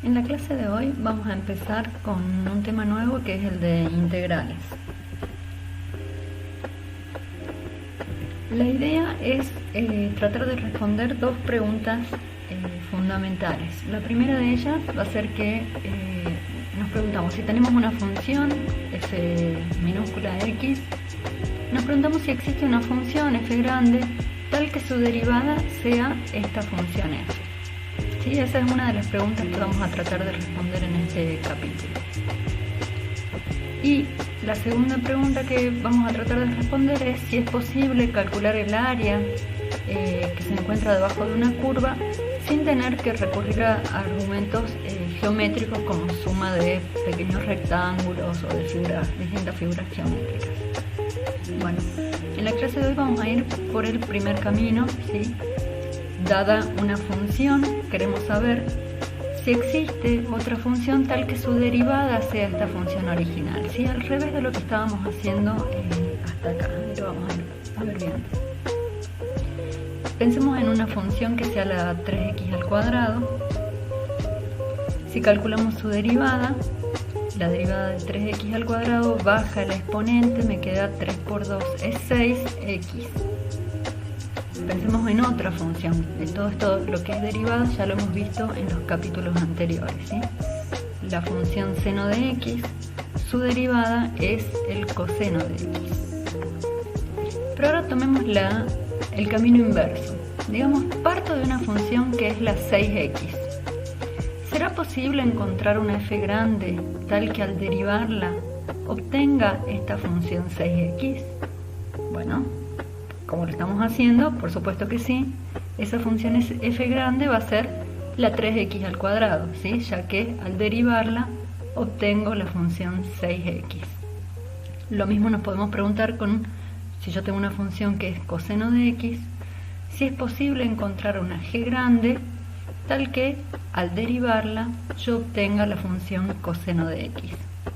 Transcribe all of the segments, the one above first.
En la clase de hoy vamos a empezar con un tema nuevo que es el de integrales. La idea es tratar de responder dos preguntas fundamentales. La primera de ellas va a ser que nos preguntamos si tenemos una función f minúscula x, nos preguntamos si existe una función f grande tal que su derivada sea esta función f. ¿Sí? Esa es una de las preguntas que vamos a tratar de responder en este capítulo. Y la segunda pregunta que vamos a tratar de responder es si es posible calcular el área que se encuentra debajo de una curva sin tener que recurrir a argumentos geométricos como suma de pequeños rectángulos o de distintas figuras geométricas. Bueno, en la clase de hoy vamos a ir por el primer camino, ¿sí? Dada una función, queremos saber si existe otra función tal que su derivada sea esta función original, ¿sí? Al revés de lo que estábamos haciendo hasta acá, lo vamos a ver bien. Pensemos en una función que sea la 3x al cuadrado. Si calculamos su derivada, la derivada de 3x al cuadrado baja el exponente, me queda 3 por 2 es 6x. Pensemos en otra función. De todo esto, lo que es derivada, ya lo hemos visto en los capítulos anteriores, ¿sí? La función seno de x, su derivada es el coseno de x. Pero ahora tomemos el camino inverso. Digamos, parto de una función que es la 6x. ¿Será posible encontrar una f grande tal que al derivarla obtenga esta función 6x? Bueno, como lo estamos haciendo, por supuesto que sí. Esa función f grande va a ser la 3x al cuadrado, ¿sí? Ya que al derivarla obtengo la función 6x. Lo mismo nos podemos preguntar si yo tengo una función que es coseno de x, si es posible encontrar una g grande tal que al derivarla yo obtenga la función coseno de x.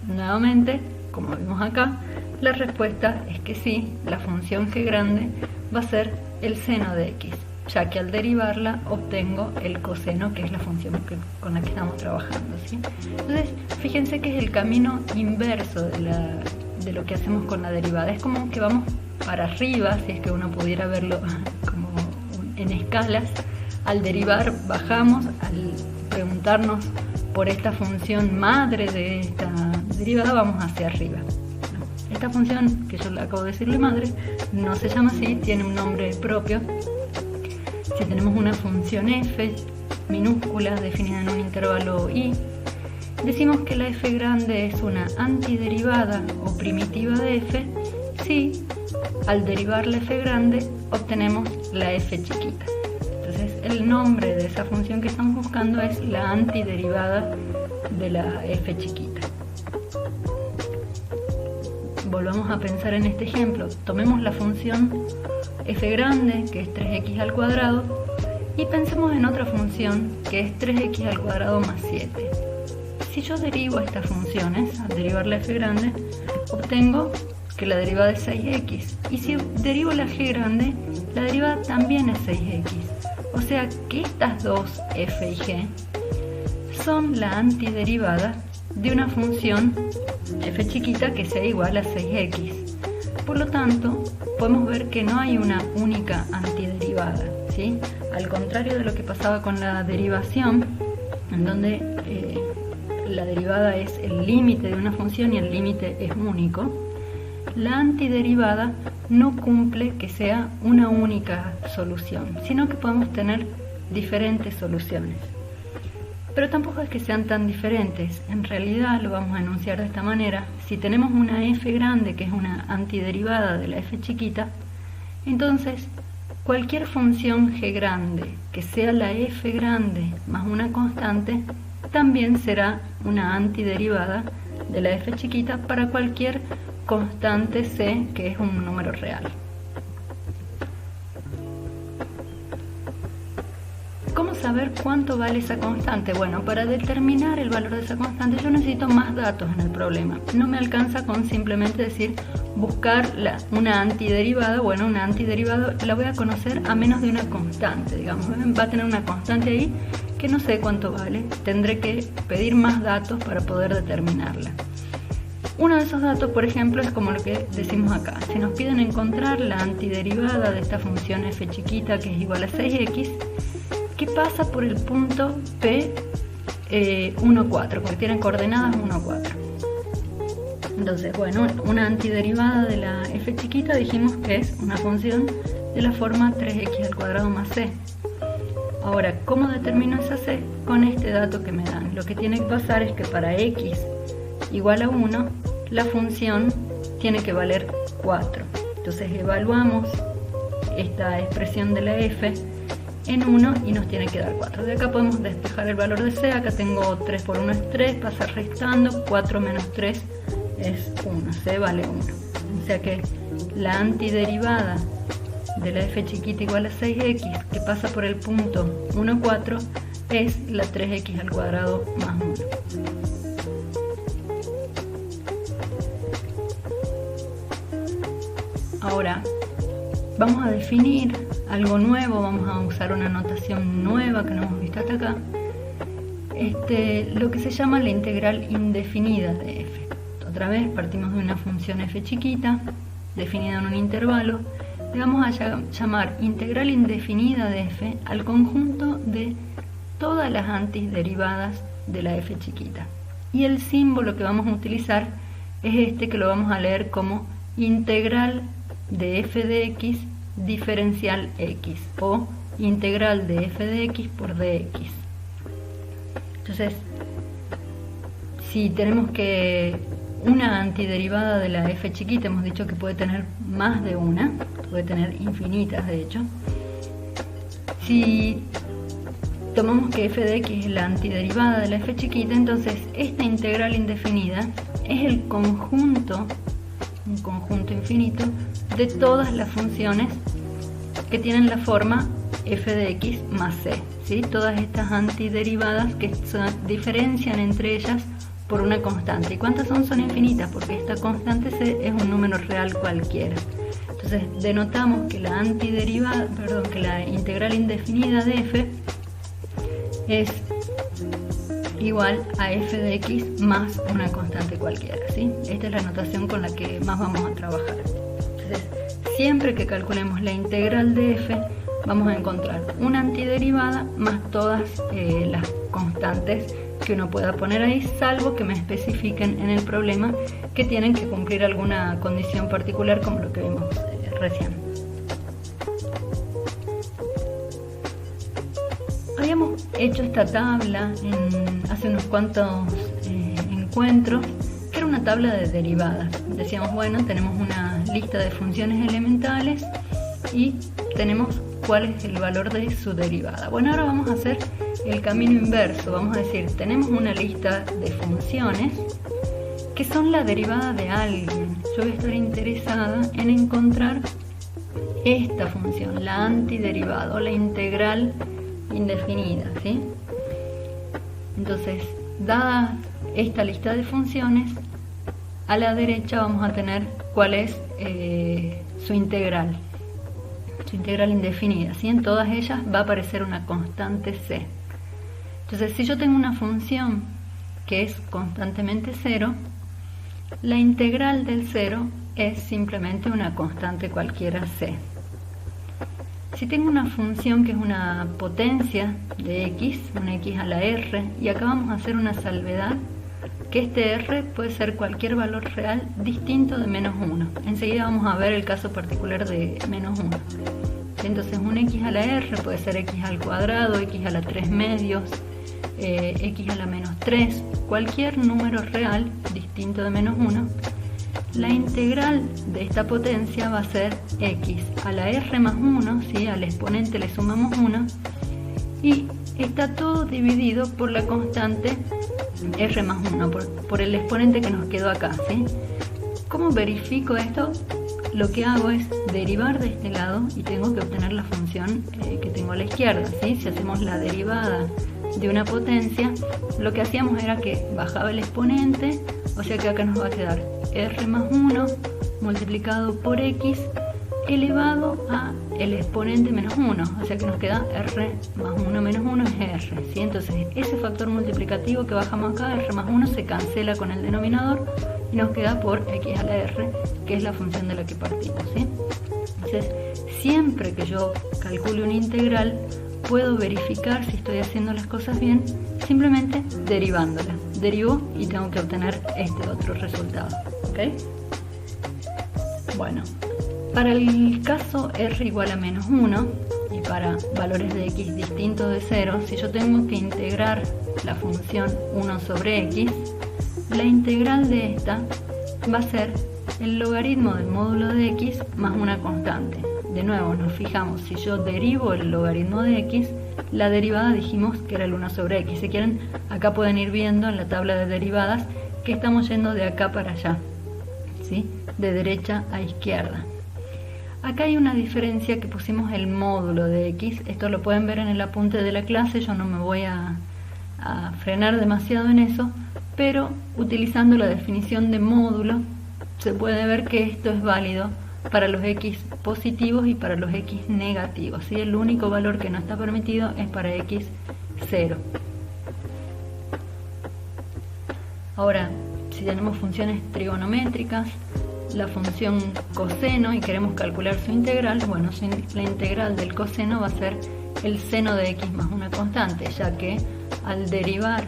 Nuevamente, como vimos acá, la respuesta es que sí, la función g grande va a ser el seno de x, ya que al derivarla obtengo el coseno, que es la función con la que estamos trabajando, ¿sí? Entonces, fíjense que es el camino inverso de lo que hacemos con la derivada. Es como que vamos para arriba, si es que uno pudiera verlo como en escalas. Al derivar bajamos, al preguntarnos por esta función madre de esta derivada vamos hacia arriba. Esta función, que yo le acabo de decirle madre, no se llama así, tiene un nombre propio. Si tenemos una función f minúscula definida en un intervalo i, decimos que la f grande es una antiderivada o primitiva de f si al derivar la f grande obtenemos la f chiquita. Entonces el nombre de esa función que estamos buscando es la antiderivada de la f chiquita. Volvamos a pensar en este ejemplo. Tomemos la función f grande, que es 3x al cuadrado, y pensemos en otra función, que es 3x al cuadrado más 7. Si yo derivo estas funciones, al derivar la f grande, obtengo que la derivada es 6x. Y si derivo la g grande, la derivada también es 6x. O sea que estas dos f y g son la antiderivada de una función f chiquita que sea igual a 6x. Por lo tanto, podemos ver que no hay una única antiderivada, ¿sí? Al contrario de lo que pasaba con la derivación, en donde la derivada es el límite de una función y el límite es único, la antiderivada no cumple que sea una única solución, sino que podemos tener diferentes soluciones. Pero tampoco es que sean tan diferentes. En realidad lo vamos a enunciar de esta manera. Si tenemos una f grande que es una antiderivada de la f chiquita, entonces cualquier función g grande que sea la f grande más una constante también será una antiderivada de la f chiquita para cualquier constante c que es un número real. ¿Cómo saber cuánto vale esa constante? Bueno, para determinar el valor de esa constante yo necesito más datos en el problema. No me alcanza con simplemente decir buscar una antiderivada. Bueno, una antiderivada la voy a conocer a menos de una constante, digamos. Va a tener una constante ahí que no sé cuánto vale, tendré que pedir más datos para poder determinarla. Uno de esos datos, por ejemplo, es como lo que decimos acá. Si nos piden encontrar la antiderivada de esta función f chiquita que es igual a 6x, ¿qué pasa por el punto P 1, 4? Porque tienen coordenadas 1, 4. Entonces, bueno, una antiderivada de la f chiquita dijimos que es una función de la forma 3x al cuadrado más c. Ahora, ¿cómo determino esa c? Con este dato que me dan. Lo que tiene que pasar es que para x igual a 1, la función tiene que valer 4. Entonces evaluamos esta expresión de la f en 1 y nos tiene que dar 4. De acá podemos despejar el valor de c. Acá tengo 3 por 1 es 3, pasar restando, 4 menos 3 es 1, c vale 1. O sea que la antiderivada de la f chiquita igual a 6x, que pasa por el punto 1, 4, es la 3x al cuadrado más 1. Ahora vamos a definir algo nuevo, vamos a usar una notación nueva que no hemos visto hasta acá, lo que se llama la integral indefinida de f. Otra vez partimos de una función f chiquita definida en un intervalo, le vamos a llamar integral indefinida de f al conjunto de todas las antiderivadas de la f chiquita. Y el símbolo que vamos a utilizar es que lo vamos a leer como integral de f de x diferencial x, o integral de f de x por dx. Entonces, si tenemos que una antiderivada de la f chiquita, hemos dicho que puede tener más de una, puede tener infinitas de hecho. Si tomamos que f de x es la antiderivada de la f chiquita, entonces esta integral indefinida es el conjunto, un conjunto infinito, de todas las funciones que tienen la forma f de x más c, ¿sí? Todas estas antiderivadas que se diferencian entre ellas por una constante. ¿Y cuántas son? Son infinitas, porque esta constante c es un número real cualquiera. Entonces denotamos que la que la integral indefinida de f es igual a f de x más una constante cualquiera, ¿sí? Esta es la notación con la que más vamos a trabajar. Entonces, siempre que calculemos la integral de f, vamos a encontrar una antiderivada más todas las constantes que uno pueda poner ahí, salvo que me especifiquen en el problema que tienen que cumplir alguna condición particular, como lo que vimos recién. Habíamos hecho esta tabla hace unos cuantos encuentros, que era una tabla de derivadas. Decíamos, bueno, tenemos una lista de funciones elementales y tenemos cuál es el valor de su derivada. Bueno, ahora vamos a hacer el camino inverso. Vamos a decir, tenemos una lista de funciones que son la derivada de alguien. Yo voy a estar interesada en encontrar esta función, la antiderivada o la integral indefinida, ¿sí? Entonces, dada esta lista de funciones, a la derecha vamos a tener cuál es su integral indefinida, ¿sí? En todas ellas va a aparecer una constante c. Entonces, si yo tengo una función que es constantemente 0, la integral del 0 es simplemente una constante cualquiera c. Si tengo una función que es una potencia de x, una x a la r, y acá vamos a hacer una salvedad, que este r puede ser cualquier valor real distinto de menos 1. Enseguida vamos a ver el caso particular de menos 1. Entonces un x a la r puede ser x al cuadrado, x a la 3 medios, x a la menos 3, cualquier número real distinto de menos 1. La integral de esta potencia va a ser x a la r más 1, ¿sí? Al exponente le sumamos 1, y está todo dividido por la constante r más 1, por el exponente que nos quedó acá, ¿sí? ¿Cómo verifico esto? Lo que hago es derivar de este lado y tengo que obtener la función que tengo a la izquierda, ¿sí? Si hacemos la derivada de una potencia, lo que hacíamos era que bajaba el exponente, o sea que acá nos va a quedar r más 1 multiplicado por x elevado a el exponente menos 1, o sea que nos queda r más 1 menos 1 es r, ¿sí? Entonces ese factor multiplicativo que bajamos acá, r más 1, se cancela con el denominador y nos queda por x a la r, que es la función de la que partimos, ¿sí? Entonces, siempre que yo calcule una integral, puedo verificar si estoy haciendo las cosas bien simplemente derivándola. Derivo y tengo que obtener este otro resultado, ¿ok? Bueno, para el caso r igual a menos 1 y para valores de x distintos de 0, si yo tengo que integrar la función 1 sobre x, la integral de esta va a ser el logaritmo del módulo de x más una constante. De nuevo, nos fijamos, si yo derivo el logaritmo de x, la derivada dijimos que era el 1 sobre x. Si quieren, acá pueden ir viendo en la tabla de derivadas que estamos yendo de acá para allá, ¿sí? De derecha a izquierda. Acá hay una diferencia que pusimos el módulo de x. Esto lo pueden ver en el apunte de la clase, yo no me voy a frenar demasiado en eso, pero utilizando la definición de módulo, se puede ver que esto es válido para los x positivos y para los x negativos, ¿sí? El único valor que no está permitido es para x 0. Ahora, si tenemos funciones trigonométricas, la función coseno y queremos calcular su integral, bueno, la integral del coseno va a ser el seno de x más una constante, ya que al derivar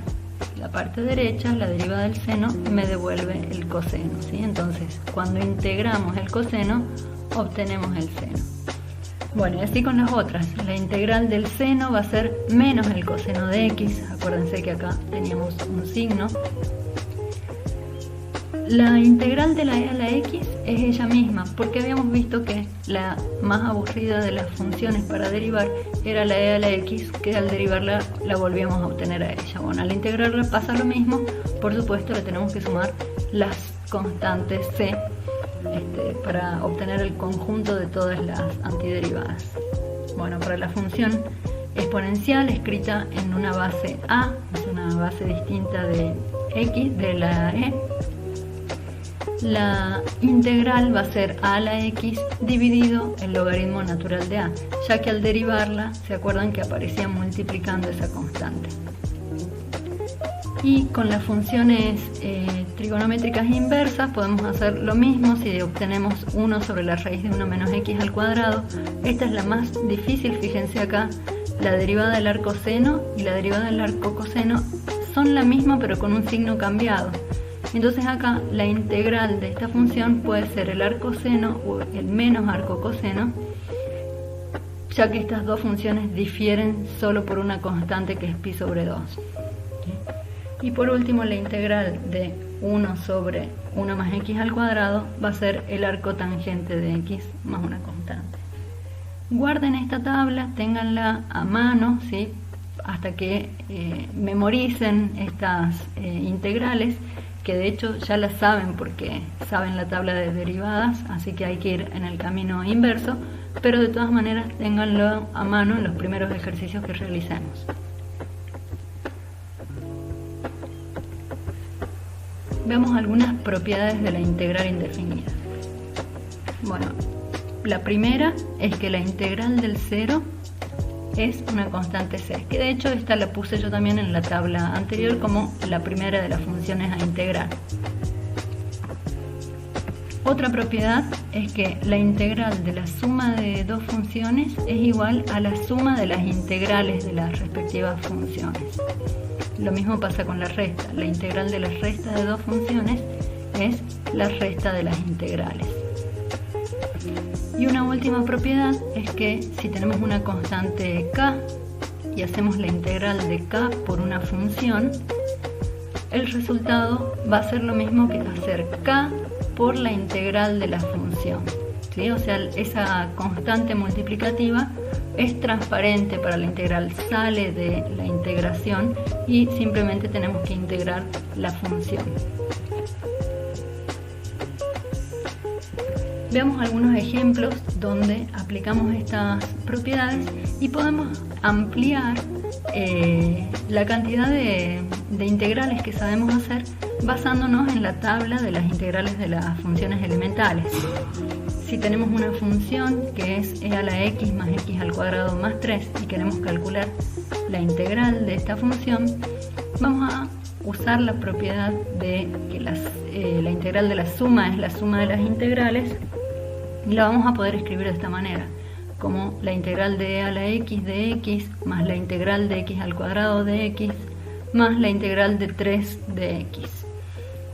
la parte derecha, la derivada del seno me devuelve el coseno, ¿sí? Entonces, cuando integramos el coseno, obtenemos el seno. Bueno, y así con las otras. La integral del seno va a ser menos el coseno de x. Acuérdense que acá teníamos un signo. La integral de la e a la x es ella misma, porque habíamos visto que la más aburrida de las funciones para derivar era la e a la x, que al derivarla la volvíamos a obtener a ella. Bueno, al integrarla pasa lo mismo, por supuesto le tenemos que sumar las constantes c para obtener el conjunto de todas las antiderivadas. Bueno, para la función exponencial escrita en una base a, es una base distinta de x, de la e, la integral va a ser a a la x dividido el logaritmo natural de a, ya que al derivarla, se acuerdan que aparecía multiplicando esa constante. Y con las funciones trigonométricas inversas podemos hacer lo mismo si obtenemos 1 sobre la raíz de 1 menos x al cuadrado. Esta es la más difícil, fíjense acá, la derivada del arco seno y la derivada del arco coseno son la misma pero con un signo cambiado. Entonces acá la integral de esta función puede ser el arco seno o el menos arco coseno, ya que estas dos funciones difieren solo por una constante que es pi sobre 2. Y por último, la integral de 1 sobre 1 más x al cuadrado va a ser el arco tangente de x más una constante. Guarden esta tabla, ténganla a mano, ¿sí? Hasta que memoricen estas integrales, que de hecho ya las saben porque saben la tabla de derivadas, así que hay que ir en el camino inverso, pero de todas maneras ténganlo a mano en los primeros ejercicios que realicemos. Veamos algunas propiedades de la integral indefinida. Bueno, la primera es que la integral del 0 es una constante c, que de hecho esta la puse yo también en la tabla anterior como la primera de las funciones a integrar. Otra propiedad es que la integral de la suma de dos funciones es igual a la suma de las integrales de las respectivas funciones. Lo mismo pasa con la resta. La integral de la resta de dos funciones es la resta de las integrales. Y una última propiedad es que si tenemos una constante k y hacemos la integral de k por una función, el resultado va a ser lo mismo que hacer k por la integral de la función, ¿sí? O sea, esa constante multiplicativa es transparente para la integral, sale de la integración y simplemente tenemos que integrar la función. Veamos algunos ejemplos donde aplicamos estas propiedades y podemos ampliar la cantidad de integrales que sabemos hacer basándonos en la tabla de las integrales de las funciones elementales. si tenemos una función que es e a la x más x al cuadrado más 3 y queremos calcular la integral de esta función, vamos a usar la propiedad de que la integral de la suma es la suma de las integrales, y la vamos a poder escribir de esta manera, como la integral de e a la x de x más la integral de x al cuadrado de x más la integral de 3 de x.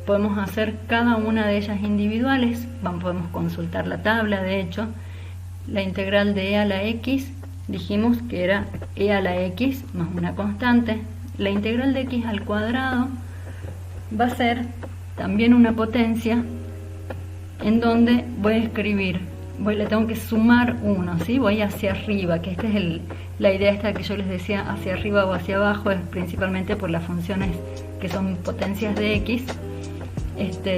Podemos hacer cada una de ellas individuales, podemos consultar la tabla. De hecho, la integral de e a la x dijimos que era e a la x más una constante. La integral de x al cuadrado va a ser también una potencia en donde voy a escribir, le tengo que sumar 1, ¿sí? Voy hacia arriba, que esta es la idea esta que yo les decía, hacia arriba o hacia abajo, es principalmente por las funciones que son potencias de x.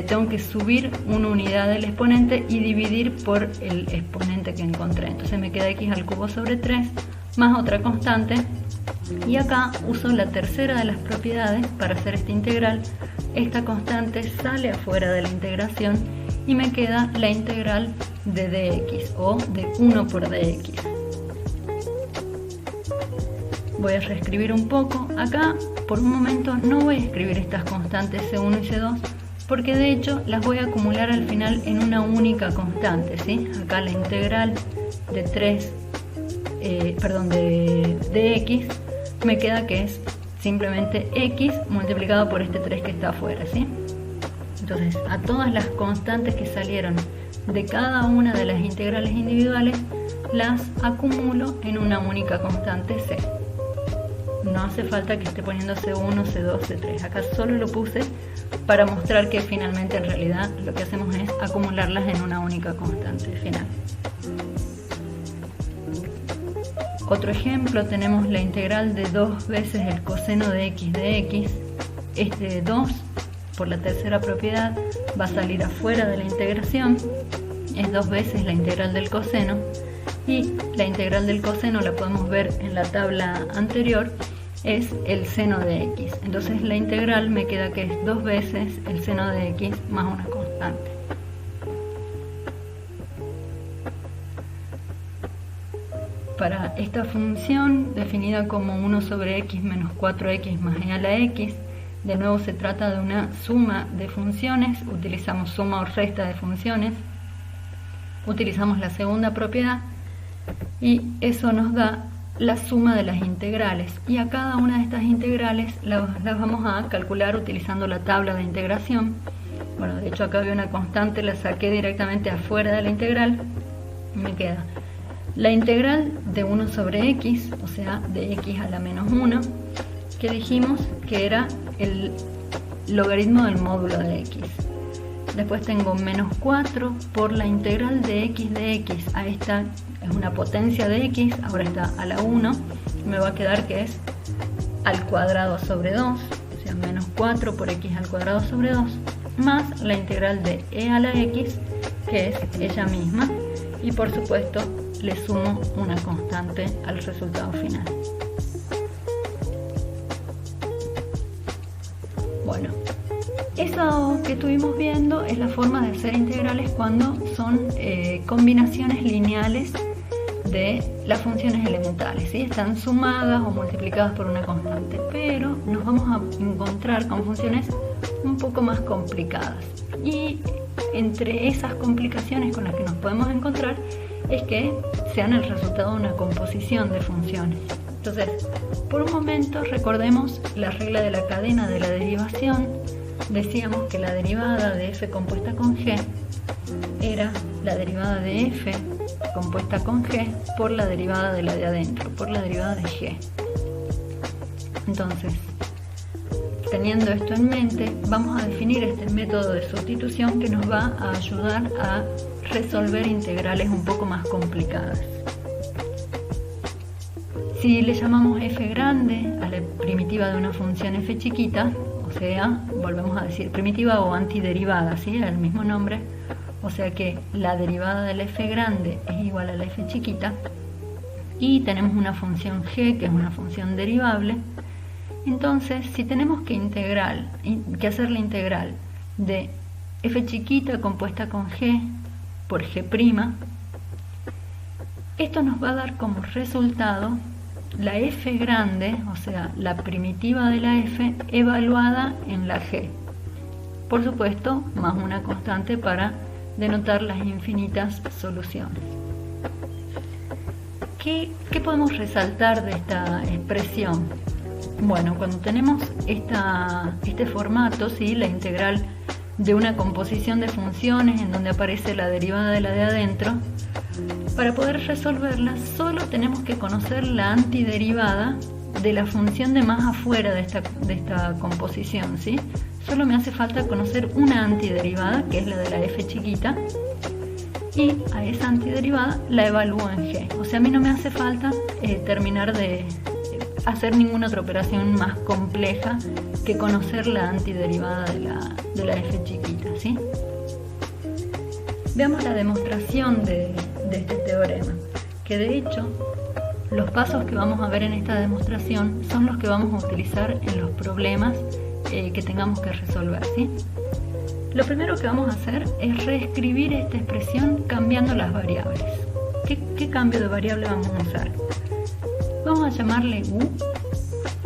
Tengo que subir una unidad del exponente y dividir por el exponente que encontré. Entonces me queda x al cubo sobre 3 más otra constante, y acá uso la tercera de las propiedades para hacer esta integral. Esta constante sale afuera de la integración y me queda la integral de dx, o de 1 por dx. Voy a reescribir un poco. Acá por un momento no voy a escribir estas constantes C1 y C2, porque de hecho las voy a acumular al final en una única constante, ¿sí? Acá la integral de 3, de x, me queda que es simplemente x multiplicado por este 3 que está afuera, ¿sí? Entonces, a todas las constantes que salieron de cada una de las integrales individuales, las acumulo en una única constante c. No hace falta que esté poniendo C1, C2, C3. Acá solo lo puse para mostrar que finalmente en realidad lo que hacemos es acumularlas en una única constante final. Otro ejemplo, tenemos la integral de 2 veces el coseno de x de x. Este 2, por la tercera propiedad, va a salir afuera de la integración. Es 2 veces la integral del coseno. Y la integral del coseno la podemos ver en la tabla anterior, es el seno de x. Entonces la integral me queda que es 2 veces el seno de x más una constante. Para esta función, definida como 1 sobre x menos 4x más e a la x, de nuevo se trata de una suma de funciones. Utilizamos suma o resta de funciones. Utilizamos la segunda propiedad y eso nos da la suma de las integrales, y a cada una de estas integrales las vamos a calcular utilizando la tabla de integración. Bueno, de hecho acá había una constante, la saqué directamente afuera de la integral. Me queda la integral de 1 sobre x, o sea, de x a la menos 1, que dijimos que era el logaritmo del módulo de x. Después tengo menos 4 por la integral de x, a esta es una potencia de x, ahora está a la 1, me va a quedar que es al cuadrado sobre 2, o sea, menos 4 por x al cuadrado sobre 2, más la integral de e a la x, que es ella misma, y por supuesto le sumo una constante al resultado final. Bueno, eso que estuvimos viendo es la forma de hacer integrales cuando son combinaciones lineales de las funciones elementales, ¿sí? Están sumadas o multiplicadas por una constante, pero nos vamos a encontrar con funciones un poco más complicadas, y entre esas complicaciones con las que nos podemos encontrar es que sean el resultado de una composición de funciones. Entonces, por un momento recordemos la regla de la cadena de la derivación. Decíamos que la derivada de f compuesta con g era la derivada de f compuesta con g por la derivada de la de adentro, por la derivada de g. Entonces, teniendo esto en mente, vamos a definir este método de sustitución que nos va a ayudar a resolver integrales un poco más complicadas. Si le llamamos f grande a la primitiva de una función f chiquita, o sea, volvemos a decir primitiva o antiderivada, ¿sí? El mismo nombre, o sea que la derivada de la f grande es igual a la f chiquita, y tenemos una función g que es una función derivable. Entonces, si tenemos que hacer la integral de f chiquita compuesta con g por G'. Esto nos va a dar como resultado la f grande, o sea, la primitiva de la f evaluada en la g. Por supuesto, más una constante para denotar las infinitas soluciones. ¿Qué podemos resaltar de esta expresión? Bueno, cuando tenemos este formato, ¿sí? La integral de una composición de funciones en donde aparece la derivada de la de adentro, para poder resolverla solo tenemos que conocer la antiderivada de la función de más afuera de esta composición, ¿sí? Solo me hace falta conocer una antiderivada, que es la de la f chiquita, y a esa antiderivada la evalúo en g. O sea, a mí no me hace falta terminar de hacer ninguna otra operación más compleja que conocer la antiderivada de la f chiquita, ¿sí? Veamos la demostración de este teorema, que de hecho los pasos que vamos a ver en esta demostración son los que vamos a utilizar en los problemas que tengamos que resolver, ¿sí? Lo primero que vamos a hacer es reescribir esta expresión cambiando las variables. ¿Qué cambio de variable vamos a usar? Vamos a llamarle u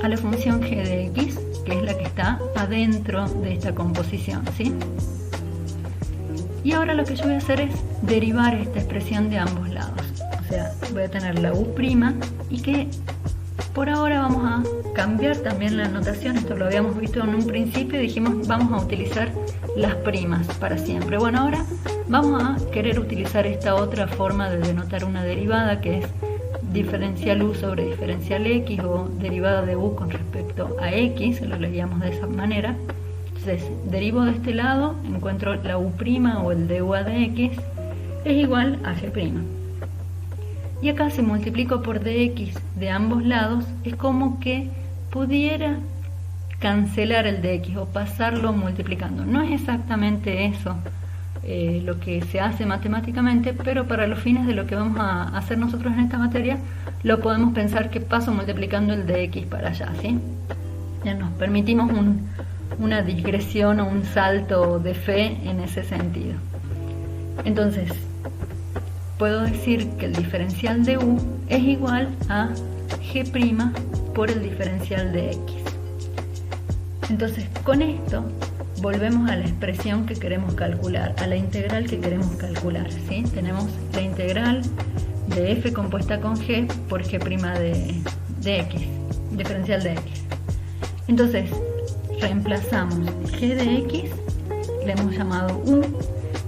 a la función g de x, que es la que está adentro de esta composición, ¿sí? Y ahora lo que yo voy a hacer es derivar esta expresión de ambos lados. O sea, voy a tener la u' y que por ahora vamos a cambiar también la notación. Esto lo habíamos visto en un principio y dijimos vamos a utilizar las primas para siempre. Bueno, ahora vamos a querer utilizar esta otra forma de denotar una derivada, que es diferencial u sobre diferencial x, o derivada de u con respecto a x, lo leíamos de esa manera. Entonces, derivo de este lado, encuentro la u' o el du de x es igual a g'. Y acá si multiplico por dx de ambos lados, es como que pudiera cancelar el dx o pasarlo multiplicando. No es exactamente eso lo que se hace matemáticamente, pero para los fines de lo que vamos a hacer nosotros en esta materia, lo podemos pensar que paso multiplicando el dx para allá, ¿sí? Ya nos permitimos una digresión o un salto de fe en ese sentido. Entonces, puedo decir que el diferencial de u es igual a g' por el diferencial de x. Entonces, con esto volvemos a la expresión que queremos calcular, a la integral que queremos calcular, ¿sí? Tenemos la integral de f compuesta con g por g' de x, diferencial de x. Entonces, reemplazamos g de x, le hemos llamado u,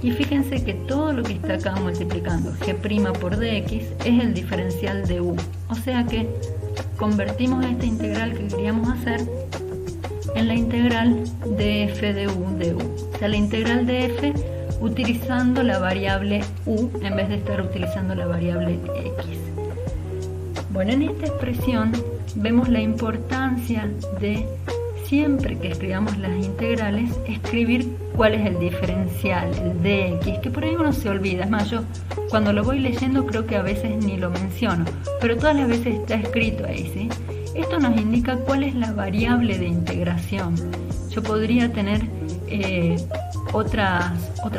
y fíjense que todo lo que está acá multiplicando g' por dx es el diferencial de u. O sea que convertimos esta integral que queríamos hacer en la integral de f de u. O sea, la integral de f utilizando la variable u en vez de estar utilizando la variable x. Bueno, en esta expresión vemos la importancia de, siempre que escribamos las integrales, escribir cuál es el diferencial, el dx, que por ahí uno se olvida. Es más, yo cuando lo voy leyendo creo que a veces ni lo menciono, pero todas las veces está escrito ahí, ¿sí? Esto nos indica cuál es la variable de integración. Yo podría tener otras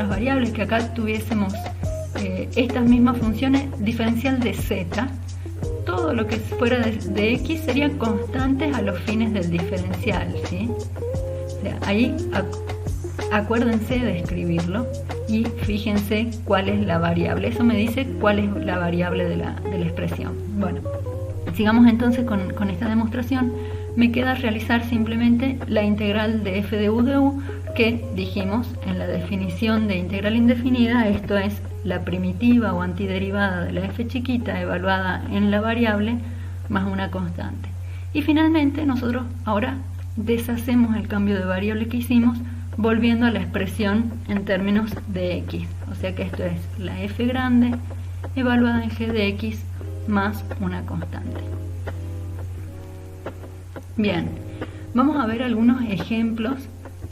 variables, que acá tuviésemos estas mismas funciones, diferencial de z. Todo lo que fuera de x serían constantes a los fines del diferencial, ¿sí? O sea, ahí acuérdense de escribirlo y fíjense cuál es la variable. Eso me dice cuál es la variable de la expresión. Bueno, sigamos entonces con esta demostración. Me queda realizar simplemente la integral de f de u, que dijimos en la definición de integral indefinida, esto es la primitiva o antiderivada de la f chiquita evaluada en la variable más una constante. Y finalmente nosotros ahora deshacemos el cambio de variable que hicimos volviendo a la expresión en términos de x. O sea que esto es la f grande evaluada en g de x más una constante. Bien, vamos a ver algunos ejemplos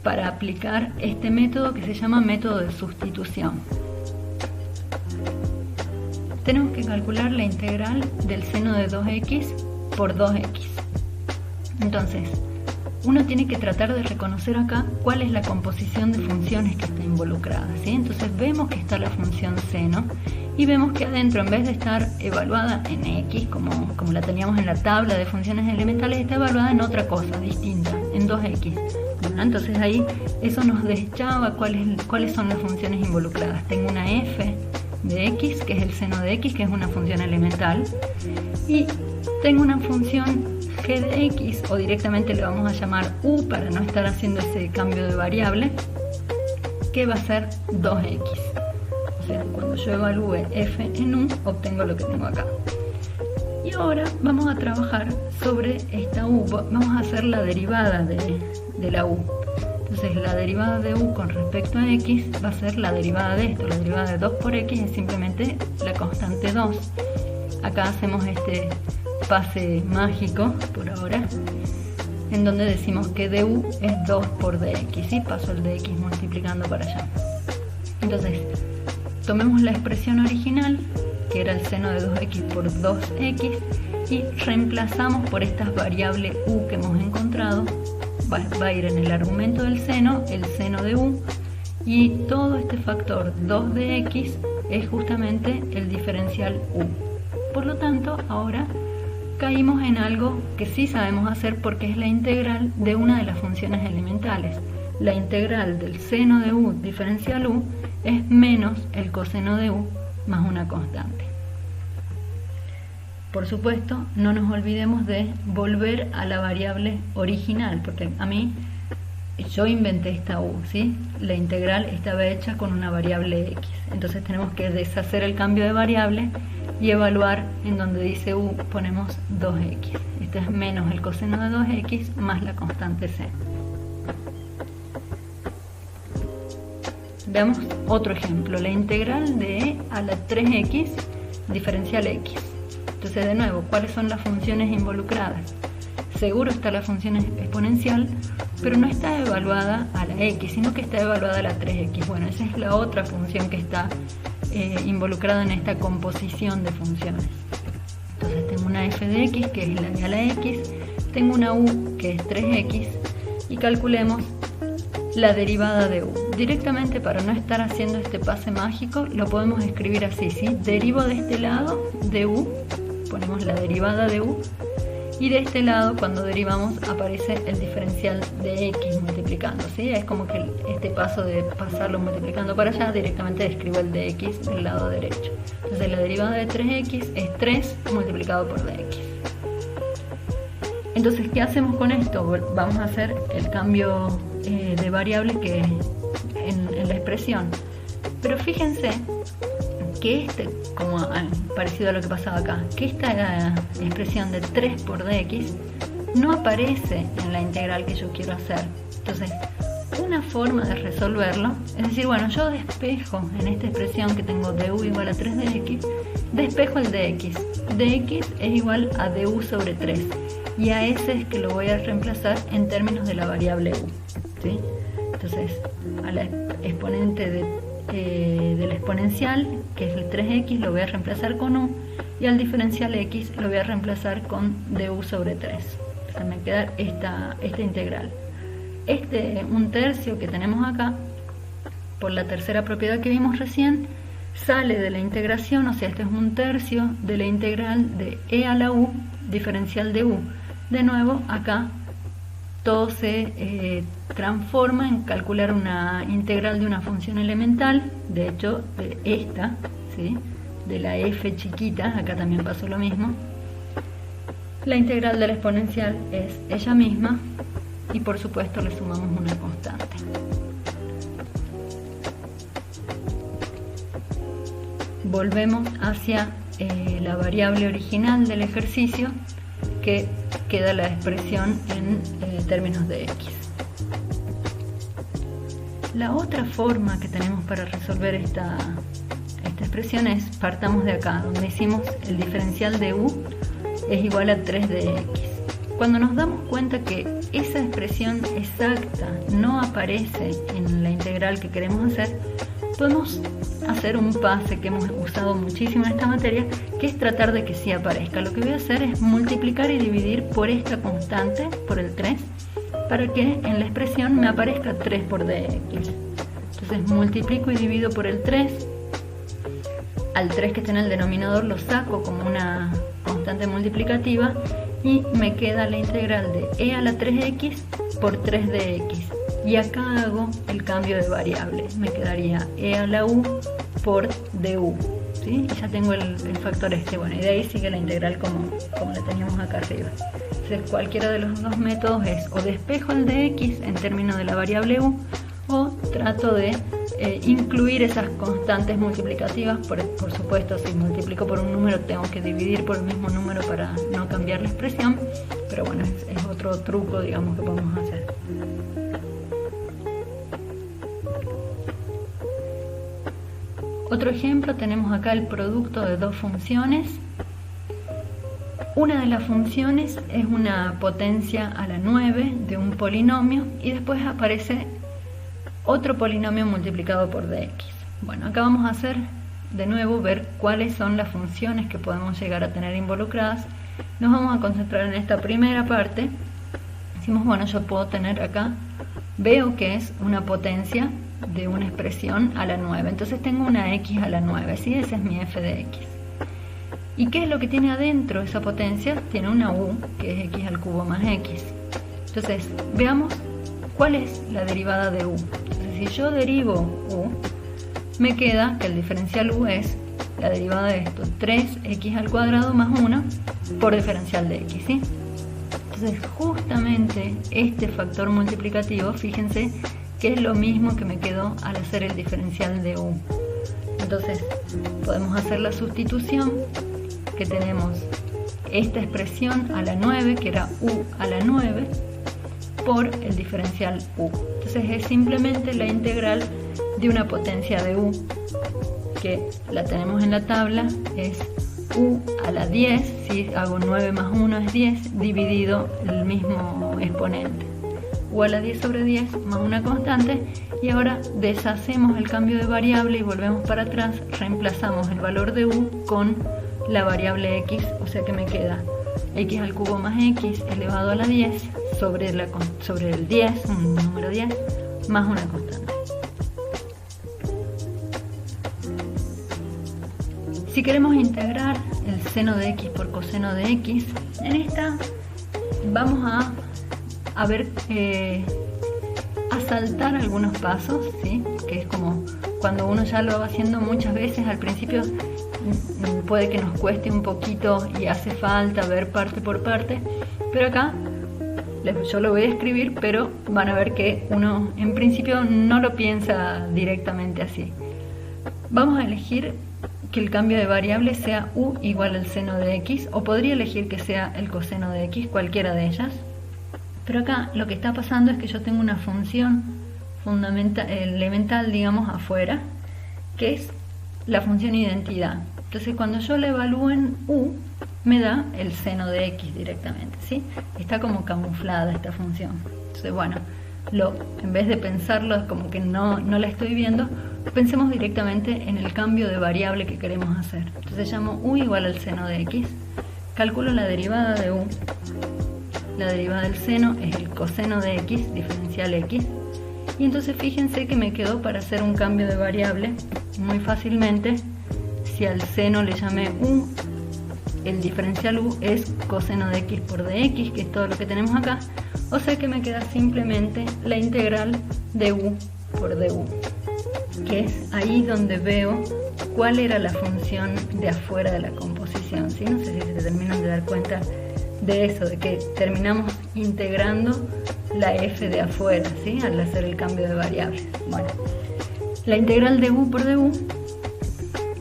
para aplicar este método que se llama método de sustitución. Tenemos que calcular la integral del seno de 2x por 2x. Entonces, uno tiene que tratar de reconocer acá cuál es la composición de funciones que está involucrada, ¿sí? Entonces vemos que está la función seno y vemos que adentro, en vez de estar evaluada en x, como la teníamos en la tabla de funciones elementales, está evaluada en otra cosa distinta, en 2x. Bueno, entonces ahí eso nos deschaba cuáles son las funciones involucradas. Tengo una f de x, que es el seno de x, que es una función elemental, y tengo una función g de x, o directamente le vamos a llamar u para no estar haciendo ese cambio de variable, que va a ser 2x. O sea, cuando yo evalúe f en u, obtengo lo que tengo acá. Y ahora vamos a trabajar sobre esta u, vamos a hacer la derivada de la u. Entonces la derivada de u con respecto a x va a ser la derivada de esto. La derivada de 2 por x es simplemente la constante 2. Acá hacemos este pase mágico por ahora, en donde decimos que du es 2 por dx, y paso el dx multiplicando para allá. Entonces tomemos la expresión original, que era el seno de 2x por 2x, y reemplazamos por estas variables u que hemos encontrado. Va a ir en el argumento del seno, el seno de u, y todo este factor 2 de x es justamente el diferencial u. Por lo tanto, ahora caímos en algo que sí sabemos hacer, porque es la integral de una de las funciones elementales. La integral del seno de u diferencial u es menos el coseno de u más una constante. Por supuesto, no nos olvidemos de volver a la variable original, porque yo inventé esta u, ¿sí? La integral estaba hecha con una variable x. Entonces tenemos que deshacer el cambio de variable y evaluar. En donde dice u ponemos 2x. Esto es menos el coseno de 2x más la constante c. Veamos otro ejemplo. La integral de e a la 3x diferencial x. Entonces, de nuevo, ¿cuáles son las funciones involucradas? Seguro está la función exponencial, pero no está evaluada a la x, sino que está evaluada a la 3x. Bueno, esa es la otra función que está involucrada en esta composición de funciones. Entonces tengo una f de x, que es la de a la x, tengo una u, que es 3x, y calculemos la derivada de u. Directamente, para no estar haciendo este pase mágico, lo podemos escribir así, ¿sí? Derivo de este lado de u, ponemos la derivada de u, y de este lado, cuando derivamos, aparece el diferencial de x multiplicando, ¿sí? Es como que este paso de pasarlo multiplicando para allá, directamente describo el de x del lado derecho. Entonces la derivada de 3x es 3 multiplicado por dx. Entonces, ¿qué hacemos con esto? Vamos a hacer el cambio de variable que en la expresión. Pero fíjense que como parecido a lo que pasaba acá, que esta expresión de 3 por dx no aparece en la integral que yo quiero hacer. Entonces, una forma de resolverlo es decir, bueno, yo despejo en esta expresión que tengo du igual a 3 dx, despejo el dx. Dx es igual a du sobre 3. Y a ese es que lo voy a reemplazar en términos de la variable u, ¿sí? Entonces, a la exponente del exponencial, que es el 3x, lo voy a reemplazar con u, y al diferencial x lo voy a reemplazar con du sobre 3. Entonces me queda esta integral. Un tercio que tenemos acá, por la tercera propiedad que vimos recién, sale de la integración, o sea, este es un tercio de la integral de e a la u diferencial de u. De nuevo, acá todo se transforma en calcular una integral de una función elemental, de hecho, de esta, ¿sí? De la f chiquita, acá también pasó lo mismo. La integral de la exponencial es ella misma, y por supuesto le sumamos una constante. Volvemos hacia la variable original del ejercicio, que queda la expresión en términos de x. La otra forma que tenemos para resolver esta expresión es, partamos de acá, donde hicimos el diferencial de u es igual a 3 de x. Cuando nos damos cuenta que esa expresión exacta no aparece en la integral que queremos hacer, podemos hacer un pase que hemos usado muchísimo en esta materia, que es tratar de que sí aparezca. Lo que voy a hacer es multiplicar y dividir por esta constante, por el 3, para que en la expresión me aparezca 3 por dx. Entonces multiplico y divido por el 3. Al 3 que está en el denominador lo saco como una constante multiplicativa y me queda la integral de e a la 3x por 3 de x. Y acá hago el cambio de variable. Me quedaría e a la u por du. ¿Sí? Y ya tengo el factor este. Bueno, y de ahí sigue la integral como la teníamos acá arriba. Entonces cualquiera de los dos métodos es o despejo el dx en términos de la variable u, o trato de incluir esas constantes multiplicativas. Por supuesto, si multiplico por un número tengo que dividir por el mismo número para no cambiar la expresión, pero bueno, es otro truco, digamos, que podemos hacer. Otro ejemplo, tenemos acá el producto de dos funciones. Una de las funciones es una potencia a la 9 de un polinomio y después aparece otro polinomio multiplicado por dx. Bueno, acá vamos a hacer de nuevo ver cuáles son las funciones que podemos llegar a tener involucradas. Nos vamos a concentrar en esta primera parte. Decimos, bueno, yo puedo tener acá, veo que es una potencia de una expresión a la 9, entonces tengo una x a la 9, ¿sí? Ese es mi f de x. ¿Y qué es lo que tiene adentro esa potencia? Tiene una u, que es x al cubo más x. Entonces, veamos cuál es la derivada de u. Entonces, si yo derivo u, me queda que el diferencial u es la derivada de esto, 3x al cuadrado más 1 por diferencial de x, ¿sí? Entonces, justamente este factor multiplicativo, fíjense que es lo mismo que me quedó al hacer el diferencial de u. Entonces, podemos hacer la sustitución, que tenemos esta expresión a la 9, que era u a la 9, por el diferencial u. Entonces es simplemente la integral de una potencia de u, que la tenemos en la tabla, es u a la 10, si hago 9 más 1 es 10, dividido el mismo exponente. U a la 10 sobre 10 más una constante, y ahora deshacemos el cambio de variable y volvemos para atrás, reemplazamos el valor de u con la variable x, o sea que me queda x al cubo más x elevado a la 10 sobre el 10, un número 10, más una constante. Si queremos integrar el seno de x por coseno de x, en esta vamos a ver, a saltar algunos pasos, ¿sí? Que es como cuando uno ya lo va haciendo muchas veces, al principio puede que nos cueste un poquito y hace falta ver parte por parte, pero acá yo lo voy a escribir, pero van a ver que uno en principio no lo piensa directamente así. Vamos a elegir que el cambio de variable sea u igual al seno de x, o podría elegir que sea el coseno de x, cualquiera de ellas. Pero acá lo que está pasando es que yo tengo una función elemental, digamos, afuera, que es la función identidad. Entonces cuando yo la evalúo en u, me da el seno de x directamente, ¿sí? Está como camuflada esta función. Entonces, bueno, en vez de pensarlo como que no la estoy viendo, pensemos directamente en el cambio de variable que queremos hacer. Entonces llamo u igual al seno de x, calculo la derivada de u. La derivada del seno es el coseno de x, diferencial x. Y entonces fíjense que me quedó para hacer un cambio de variable muy fácilmente. Si al seno le llamé u, el diferencial u es coseno de x por dx, que es todo lo que tenemos acá. O sea que me queda simplemente la integral de u por du, que es ahí donde veo cuál era la función de afuera de la composición, ¿sí? No sé si se terminan de dar cuenta de eso, de que terminamos integrando la f de afuera, ¿sí? Al hacer el cambio de variables. Bueno, la integral de u por du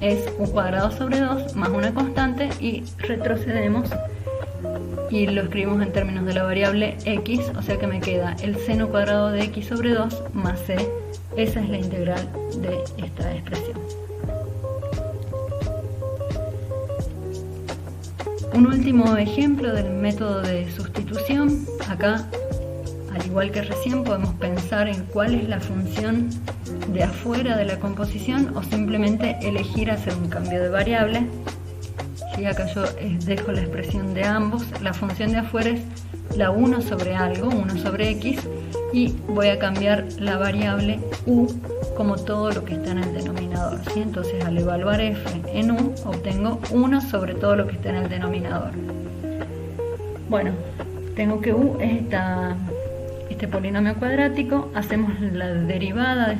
es u cuadrado sobre 2 más una constante, y retrocedemos y lo escribimos en términos de la variable x, o sea que me queda el seno cuadrado de x sobre 2 más c. Esa es la integral de esta expresión. Un último ejemplo del método de sustitución. Acá, al igual que recién, podemos pensar en cuál es la función de afuera de la composición, o simplemente elegir hacer un cambio de variable. Sí, acá yo dejo la expresión de ambos. La función de afuera es la 1 sobre algo, 1 sobre x, y voy a cambiar la variable u como todo lo que está en el denominador, ¿sí? Entonces al evaluar f en u obtengo 1 sobre todo lo que está en el denominador. Bueno, tengo que u es este polinomio cuadrático, hacemos la derivada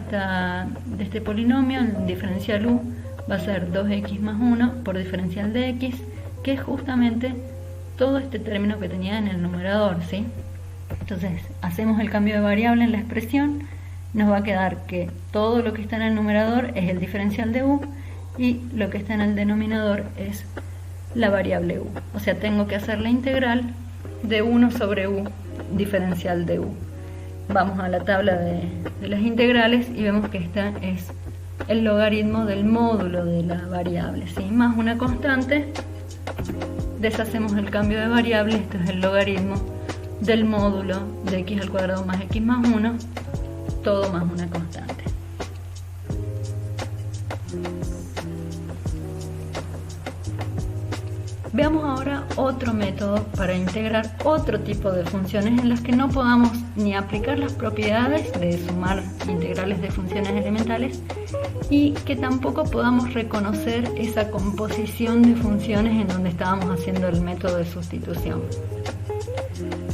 de este polinomio, el diferencial u va a ser 2x más 1 por diferencial de x, que es justamente todo este término que tenía en el numerador, ¿sí? Entonces hacemos el cambio de variable en la expresión, nos va a quedar que todo lo que está en el numerador es el diferencial de u y lo que está en el denominador es la variable u. O sea, tengo que hacer la integral de 1 sobre u diferencial de u. Vamos a la tabla de las integrales y vemos que esta es el logaritmo del módulo de la variable, ¿sí? Más una constante. Deshacemos el cambio de variable, esto es el logaritmo del módulo de x al cuadrado más x más 1, todo más una constante. Veamos ahora otro método para integrar otro tipo de funciones en las que no podamos ni aplicar las propiedades de sumar integrales de funciones elementales y que tampoco podamos reconocer esa composición de funciones en donde estábamos haciendo el método de sustitución.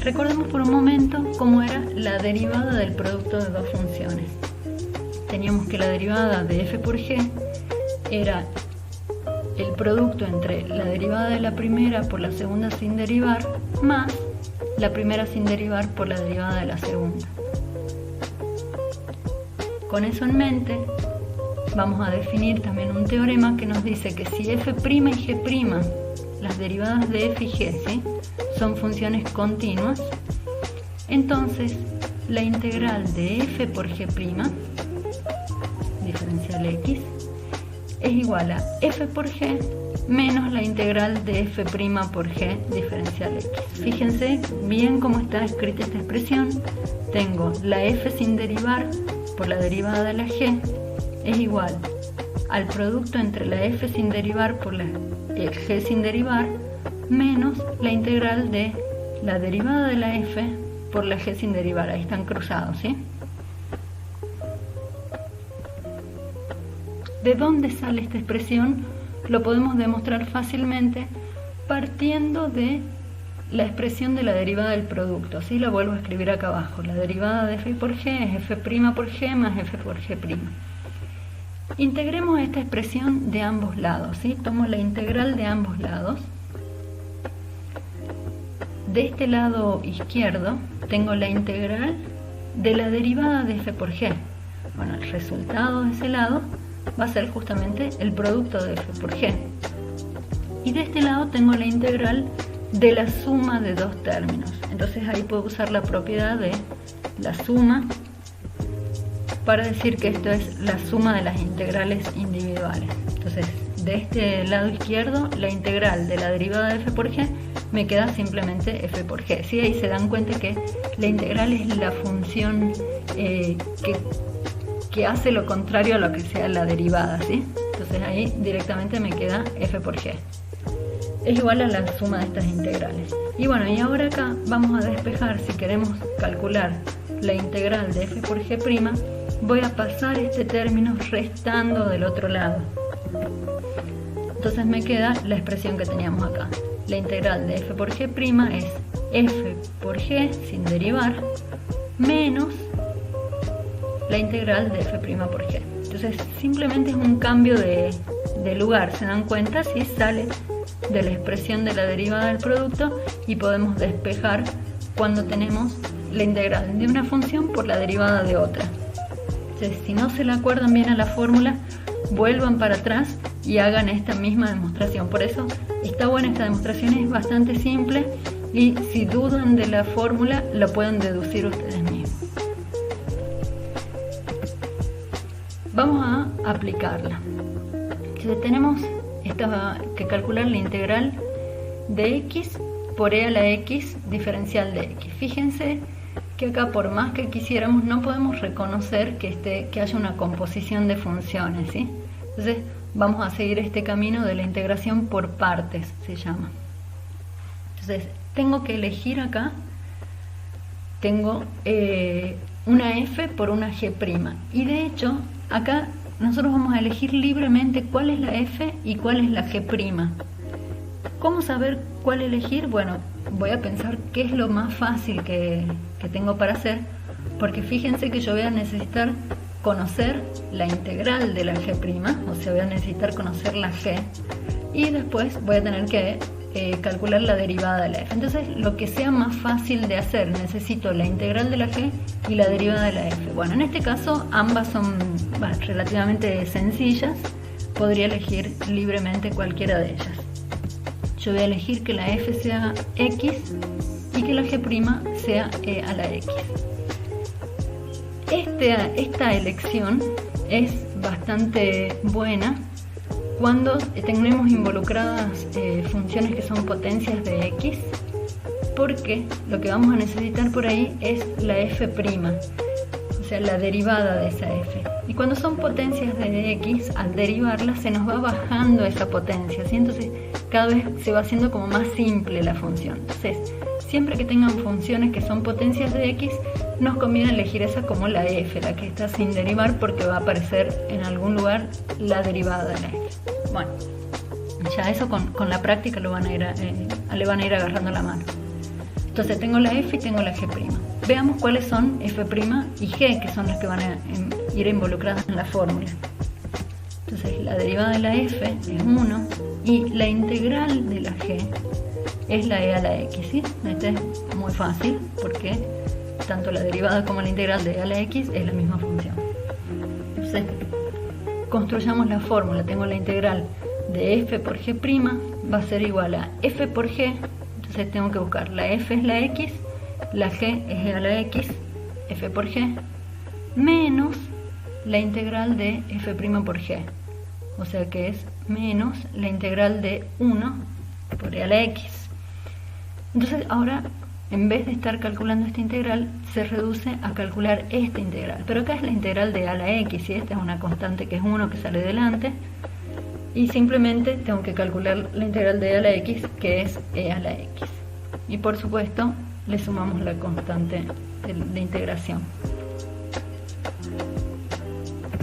Recordemos por un momento cómo era la derivada del producto de dos funciones. Teníamos que la derivada de f por g era el producto entre la derivada de la primera por la segunda sin derivar más la primera sin derivar por la derivada de la segunda. Con eso en mente, vamos a definir también un teorema que nos dice que si f' y g', las derivadas de f y g, ¿sí?, son funciones continuas, entonces la integral de f por g', diferencial x, es igual a f por g menos la integral de f' por g diferencial x. Fíjense bien cómo está escrita esta expresión. Tengo la f sin derivar por la derivada de la g es igual al producto entre la f sin derivar por la g sin derivar menos la integral de la derivada de la f por la g sin derivar. Ahí están cruzados, ¿sí? ¿De dónde sale esta expresión? Lo podemos demostrar fácilmente partiendo de la expresión de la derivada del producto, ¿sí? La vuelvo a escribir acá abajo. La derivada de f por g es f' por g más f por g'. Integremos esta expresión de ambos lados, ¿sí? Tomo la integral de ambos lados. De este lado izquierdo tengo la integral de la derivada de f por g. Bueno, el resultado de ese lado va a ser justamente el producto de f por g. Y de este lado tengo la integral de la suma de dos términos. Entonces ahí puedo usar la propiedad de la suma para decir que esto es la suma de las integrales individuales. Entonces, de este lado izquierdo, la integral de la derivada de f por g me queda simplemente f por g. ¿Sí? Ahí se dan cuenta que la integral es la función que hace lo contrario a lo que sea la derivada, ¿sí? Entonces ahí directamente me queda f por g. Es igual a la suma de estas integrales. Y bueno, y ahora acá vamos a despejar, si queremos calcular la integral de f por g', voy a pasar este término restando del otro lado. Entonces me queda la expresión que teníamos acá. La integral de f por g' es f por g sin derivar menos la integral de f' por g. Entonces simplemente es un cambio de lugar, ¿se dan cuenta? Si sale de la expresión de la derivada del producto y podemos despejar cuando tenemos la integral de una función por la derivada de otra. Entonces, si no se la acuerdan bien a la fórmula, vuelvan para atrás y hagan esta misma demostración. Por eso está buena esta demostración, es bastante simple y si dudan de la fórmula la pueden deducir ustedes mismos. Vamos a aplicarla. Entonces tenemos que calcular la integral de x por e a la x diferencial de x. Fíjense que acá por más que quisiéramos no podemos reconocer que haya una composición de funciones, ¿sí? Entonces vamos a seguir este camino de la integración por partes, se llama. Entonces tengo que elegir acá tengo una f por una g'. Y de hecho, acá nosotros vamos a elegir libremente cuál es la f y cuál es la g'. ¿Cómo saber cuál elegir? Bueno, voy a pensar qué es lo más fácil que tengo para hacer, porque fíjense que yo voy a necesitar conocer la integral de la g', o sea, voy a necesitar conocer la g, y después voy a tener que calcular la derivada de la f. Entonces, lo que sea más fácil de hacer, necesito la integral de la g y la derivada de la f. Bueno, en este caso ambas son relativamente sencillas, podría elegir libremente cualquiera de ellas. Yo voy a elegir que la f sea x y que la g' sea e a la x. Esta elección es bastante buena cuando tenemos involucradas funciones que son potencias de x, porque lo que vamos a necesitar por ahí es la f', o sea, la derivada de esa f. Y cuando son potencias de x, al derivarlas se nos va bajando esa potencia, ¿sí? Entonces cada vez se va haciendo como más simple la función. Entonces, siempre que tengan funciones que son potencias de x, nos conviene elegir esa como la f, la que está sin derivar, porque va a aparecer en algún lugar la derivada de la f. Bueno, ya eso con la práctica le van a ir agarrando la mano. Entonces tengo la f y tengo la g'. Veamos cuáles son f' y g, que son las que van a ir involucradas en la fórmula. Entonces la derivada de la f es 1 y la integral de la g es la e a la x, ¿sí? Este es muy fácil porque tanto la derivada como la integral de e a la x es la misma función. Entonces, construyamos la fórmula. Tengo la integral de f por g' va a ser igual a f por g. Entonces tengo que buscar la f es la x, la g es e a la x, f por g, menos la integral de f' por g. O sea que es menos la integral de 1 por e a la x. Entonces ahora, en vez de estar calculando esta integral, se reduce a calcular esta integral. Pero acá es la integral de a la x, y esta es una constante que es 1 que sale delante. Y simplemente tengo que calcular la integral de a la x, que es e a la x. Y por supuesto, le sumamos la constante de integración.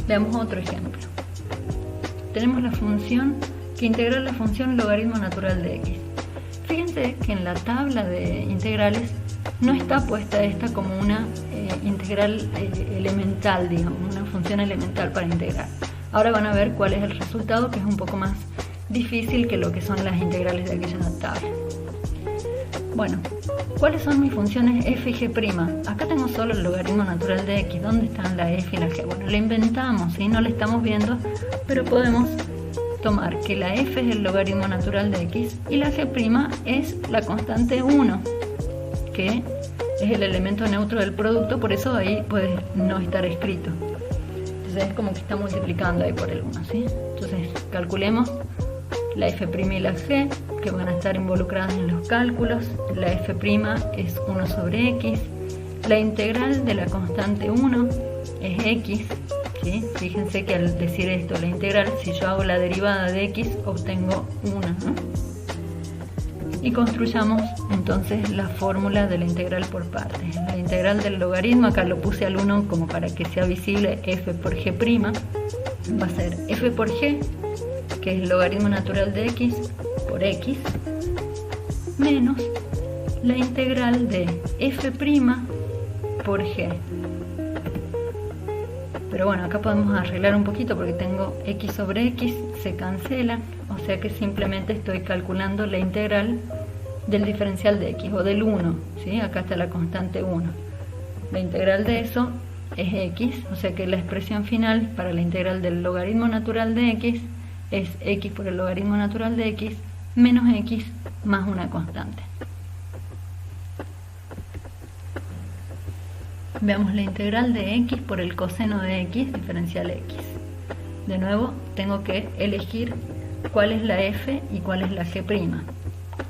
Veamos otro ejemplo. Tenemos la función que integra la función logaritmo natural de x. Fíjense que en la tabla de integrales no está puesta esta como una integral elemental, digamos, una función elemental para integrar. Ahora van a ver cuál es el resultado, que es un poco más difícil que lo que son las integrales de aquella tabla. Bueno, ¿cuáles son mis funciones f y g'? Acá tengo solo el logaritmo natural de x. ¿Dónde están la f y la g? Bueno, la inventamos, ¿sí? No la estamos viendo, pero podemos tomar que la f es el logaritmo natural de x y la g' es la constante 1, que es el elemento neutro del producto, por eso ahí puede no estar escrito. Entonces es como que está multiplicando ahí por el 1, ¿sí? Entonces calculemos la f' y la g, que van a estar involucradas en los cálculos. La f' es 1 sobre x, la integral de la constante 1 es x, ¿sí? Fíjense que al decir esto, la integral, si yo hago la derivada de x, obtengo 1, ¿no? Y construyamos entonces la fórmula de la integral por partes. La integral del logaritmo, acá lo puse al 1 como para que sea visible, f por g', va a ser f por g, que es el logaritmo natural de x, por x, menos la integral de f' por g. Pero bueno, acá podemos arreglar un poquito porque tengo x sobre x, se cancela, o sea que simplemente estoy calculando la integral del diferencial de x, o del 1, ¿sí? Acá está la constante 1. La integral de eso es x, o sea que la expresión final para la integral del logaritmo natural de x es x por el logaritmo natural de x menos x más una constante. Veamos la integral de x por el coseno de x, diferencial x. De nuevo, tengo que elegir cuál es la f y cuál es la g'.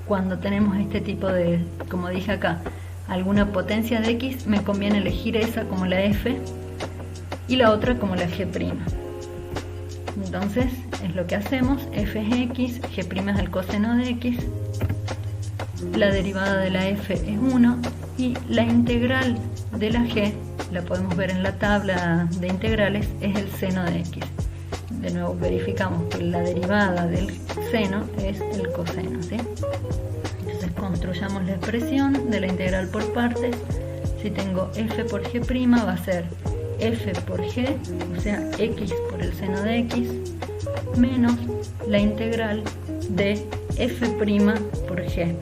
Cuando tenemos este tipo de, como dije acá, alguna potencia de x, me conviene elegir esa como la f y la otra como la g'. Entonces, es lo que hacemos, f es x, g' es el coseno de x, la derivada de la f es 1, Y la integral de la g, la podemos ver en la tabla de integrales, es el seno de x. De nuevo verificamos que la derivada del seno es el coseno, ¿sí? Entonces construyamos la expresión de la integral por partes. Si tengo f por g' va a ser f por g, o sea x por el seno de x, menos la integral de f' por g.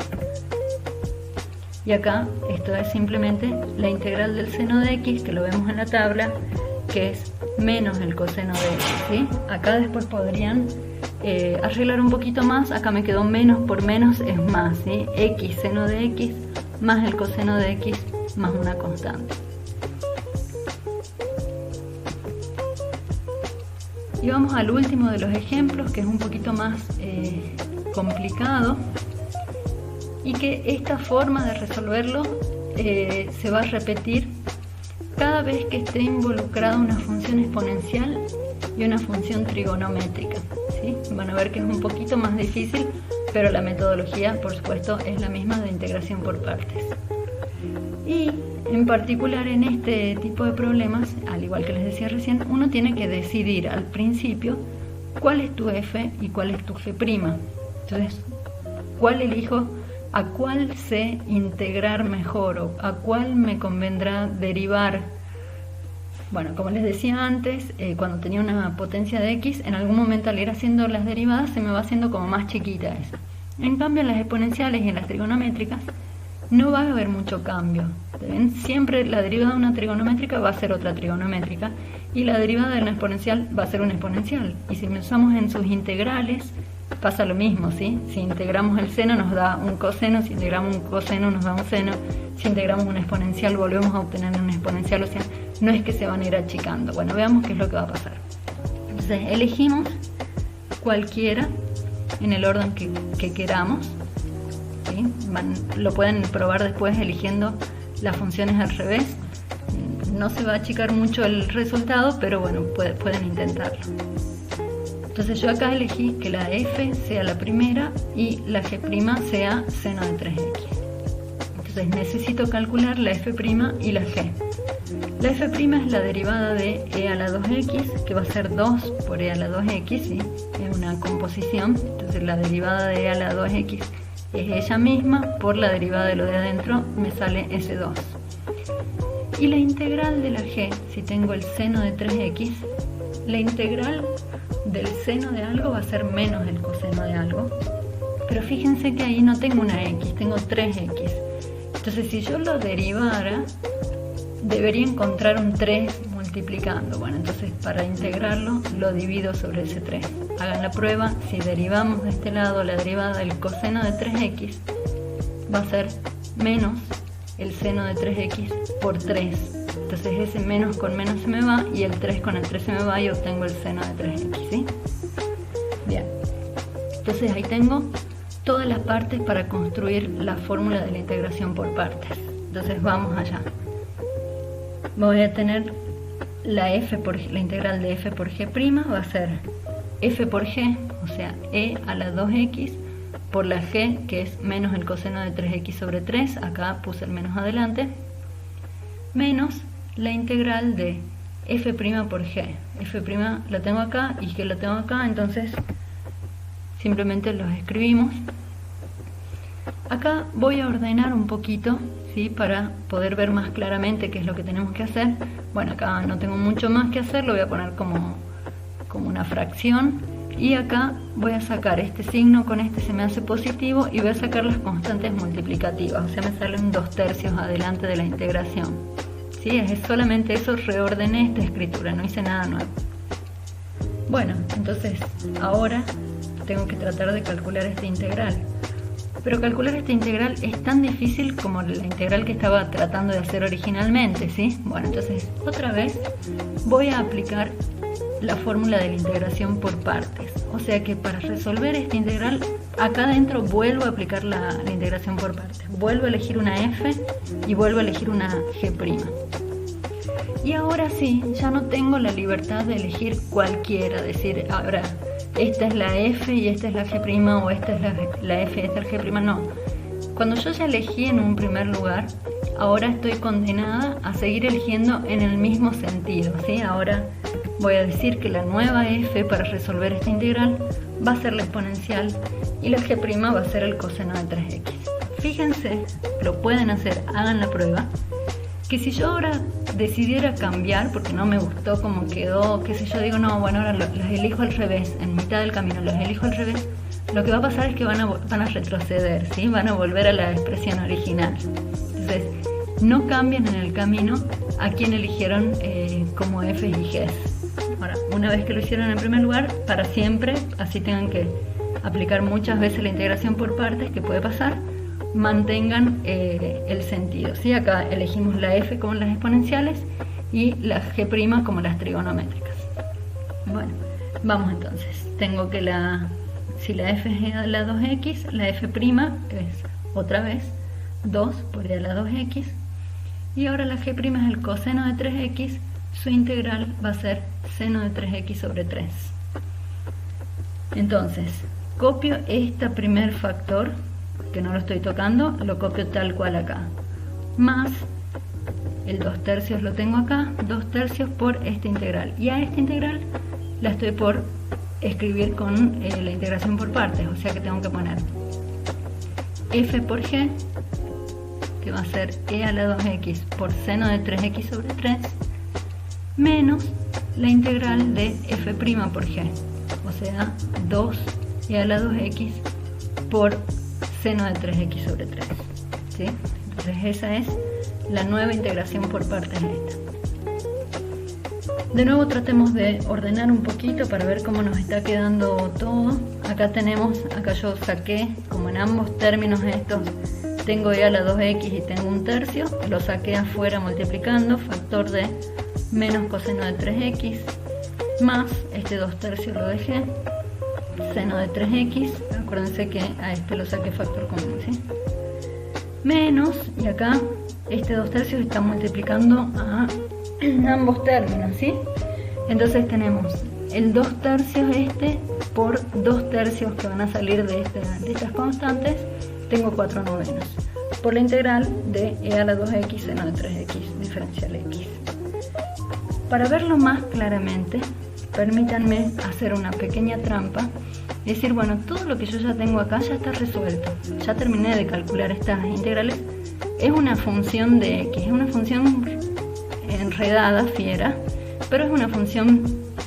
Y acá esto es simplemente la integral del seno de x, que lo vemos en la tabla, que es menos el coseno de x, ¿sí? Acá después podrían arreglar un poquito más. Acá me quedó menos por menos es más, ¿sí? X seno de x más el coseno de x más una constante. Y vamos al último de los ejemplos, que es un poquito más complicado, y que esta forma de resolverlo se va a repetir cada vez que esté involucrada una función exponencial y una función trigonométrica, ¿sí? Van a ver que es un poquito más difícil, pero la metodología, por supuesto, es la misma de integración por partes. Y en particular en este tipo de problemas, al igual que les decía recién, uno tiene que decidir al principio cuál es tu f y cuál es tu g'. Entonces, ¿cuál elijo? ¿A cuál sé integrar mejor o a cuál me convendrá derivar? Bueno, como les decía antes, cuando tenía una potencia de x, en algún momento al ir haciendo las derivadas se me va haciendo como más chiquita esa. En cambio, en las exponenciales y en las trigonométricas no va a haber mucho cambio. ¿Ven? Siempre la derivada de una trigonométrica va a ser otra trigonométrica y la derivada de una exponencial va a ser una exponencial. Y si pensamos en sus integrales, pasa lo mismo, ¿sí? Si integramos el seno nos da un coseno, si integramos un coseno nos da un seno, si integramos una exponencial volvemos a obtener una exponencial, o sea, no es que se van a ir achicando. Bueno, veamos qué es lo que va a pasar. Entonces elegimos cualquiera en el orden que queramos, ¿sí? Lo pueden probar después eligiendo las funciones al revés. No se va a achicar mucho el resultado, pero bueno, pueden intentarlo. Entonces yo acá elegí que la f sea la primera y la g' sea seno de 3x. Entonces necesito calcular la f' y la g. La f' es la derivada de e a la 2x, que va a ser 2 por e a la 2x, ¿sí? Es una composición. Entonces la derivada de e a la 2x es ella misma, por la derivada de lo de adentro me sale ese 2. Y la integral de la g, si tengo el seno de 3x, la integral del seno de algo va a ser menos el coseno de algo, pero fíjense que ahí no tengo una x, tengo 3x. Entonces si yo lo derivara, debería encontrar un 3 multiplicando. Bueno, entonces para integrarlo lo divido sobre ese 3. Hagan la prueba. Si derivamos de este lado la derivada del coseno de 3x, va a ser menos el seno de 3x por 3. Entonces ese menos con menos se me va y el 3 con el 3 se me va y obtengo el seno de 3x, ¿sí? Bien, entonces ahí tengo todas las partes para construir la fórmula de la integración por partes. Entonces vamos allá. Voy a tener la integral de f por g' va a ser f por g, o sea e a la 2x, por la g, que es menos el coseno de 3x sobre 3, acá puse el menos adelante, menos la integral de f' por g. F' la tengo acá y g la tengo acá, entonces simplemente los escribimos. Acá voy a ordenar un poquito, ¿sí? Para poder ver más claramente qué es lo que tenemos que hacer. Bueno, acá no tengo mucho más que hacer, lo voy a poner como una fracción. Y acá voy a sacar este signo, con este se me hace positivo, y voy a sacar las constantes multiplicativas, o sea, me salen 2/3 adelante de la integración. ¿Sí? Es solamente eso, reordené esta escritura, no hice nada nuevo. Bueno, entonces ahora tengo que tratar de calcular esta integral. Pero calcular esta integral es tan difícil como la integral que estaba tratando de hacer originalmente, ¿sí? Bueno, entonces otra vez voy a aplicar la fórmula de la integración por partes. O sea que para resolver esta integral, acá adentro vuelvo a aplicar la integración por partes. Vuelvo a elegir una f y vuelvo a elegir una g'. Y ahora sí, ya no tengo la libertad de elegir cualquiera, decir, ahora esta es la f y esta es la g', o esta es la f y esta es la g', no. Cuando yo ya elegí en un primer lugar, ahora estoy condenada a seguir eligiendo en el mismo sentido, ¿sí? Ahora voy a decir que la nueva f para resolver esta integral va a ser la exponencial y la g' va a ser el coseno de 3x. Fíjense, lo pueden hacer, hagan la prueba, que si yo ahora decidiera cambiar, porque no me gustó cómo quedó, qué sé yo, digo, no, bueno, ahora las elijo al revés, en mitad del camino los elijo al revés, lo que va a pasar es que van a retroceder, ¿sí? Van a volver a la expresión original. Entonces, no cambien en el camino a quien eligieron como f y g. Ahora, una vez que lo hicieron en primer lugar, para siempre, así tengan que aplicar muchas veces la integración por partes, que puede pasar, mantengan el sentido, ¿sí? Acá elegimos la f como las exponenciales y la g' como las trigonométricas. Bueno, vamos entonces. Tengo que si la f es e a la 2x, la f' es otra vez 2 por e a la 2x, y ahora la g' es el coseno de 3x, su integral va a ser seno de 3x sobre 3. Entonces, copio este primer factor, que no lo estoy tocando, lo copio tal cual acá, más el 2/3 lo tengo acá, 2/3 por esta integral, y a esta integral la estoy por escribir con la integración por partes, o sea que tengo que poner f por g, que va a ser e a la 2x por seno de 3x sobre 3, menos la integral de f' por g, o sea 2 e a la 2x por seno de 3x sobre 3, ¿sí? Entonces esa es la nueva integración por partes esta. De nuevo tratemos de ordenar un poquito para ver cómo nos está quedando todo. Acá yo saqué, como en ambos términos estos, tengo e a la 2x y tengo 1/3, lo saqué afuera multiplicando, factor de menos coseno de 3x, más este 2/3 lo dejé, seno de 3x, acuérdense que a este lo saqué factor común, ¿sí? Menos, y acá este 2/3 está multiplicando a ambos términos, ¿sí? Entonces tenemos el 2/3 este por 2/3 que van a salir de estas constantes, tengo 4/9 por la integral de e a la 2x seno de 3x diferencial x. Para verlo más claramente, permítanme hacer una pequeña trampa y decir, bueno, todo lo que yo ya tengo acá ya está resuelto, ya terminé de calcular estas integrales, es una función de x, es una función enredada, fiera, pero es una función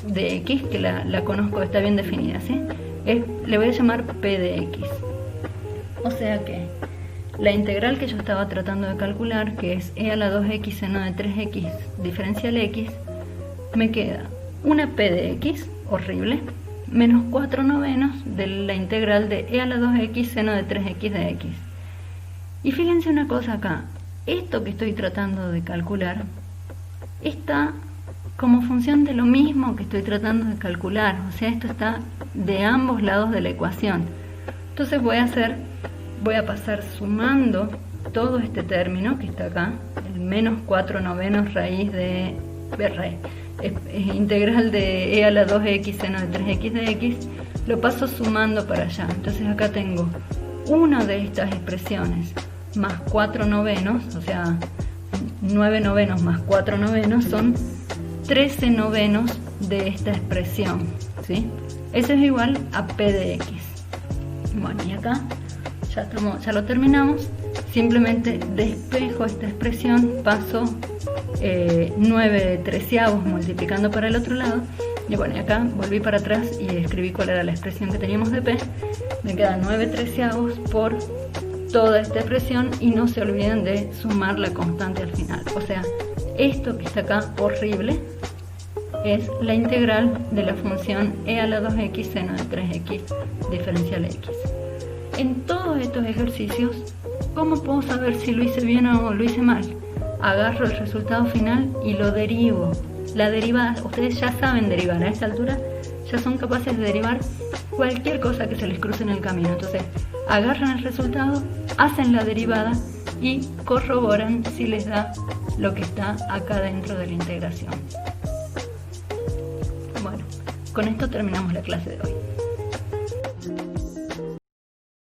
de x que la conozco, está bien definida, ¿sí? Le voy a llamar p de x. O sea que la integral que yo estaba tratando de calcular, que es e a la 2x seno de 3x diferencial x, me queda una p de x, horrible, menos 4/9 de la integral de e a la 2x seno de 3x de x. Y fíjense una cosa acá, esto que estoy tratando de calcular está como función de lo mismo que estoy tratando de calcular, o sea, esto está de ambos lados de la ecuación. Entonces voy a pasar sumando todo este término que está acá, el menos 4/9 raíz de es integral de e a la 2x seno de 3x de x, lo paso sumando para allá. Entonces acá tengo una de estas expresiones más 4/9, o sea 9/9 más 4/9 son 13/9 de esta expresión, ¿sí? Eso es igual a p de x. Bueno, y acá ya lo terminamos, simplemente despejo esta expresión, paso 9/13 multiplicando para el otro lado, y bueno, y acá volví para atrás y escribí cuál era la expresión que teníamos de p, me queda 9/13 por toda esta expresión, y no se olviden de sumar la constante al final, o sea, esto que está acá horrible es la integral de la función e a la 2x seno de 3x diferencial x. En todos estos ejercicios, ¿cómo puedo saber si lo hice bien o lo hice mal? Agarro el resultado final y lo derivo. La derivada, ustedes ya saben derivar, a esta altura ya son capaces de derivar cualquier cosa que se les cruce en el camino. Entonces, agarran el resultado, hacen la derivada y corroboran si les da lo que está acá dentro de la integración. Bueno, con esto terminamos la clase de hoy.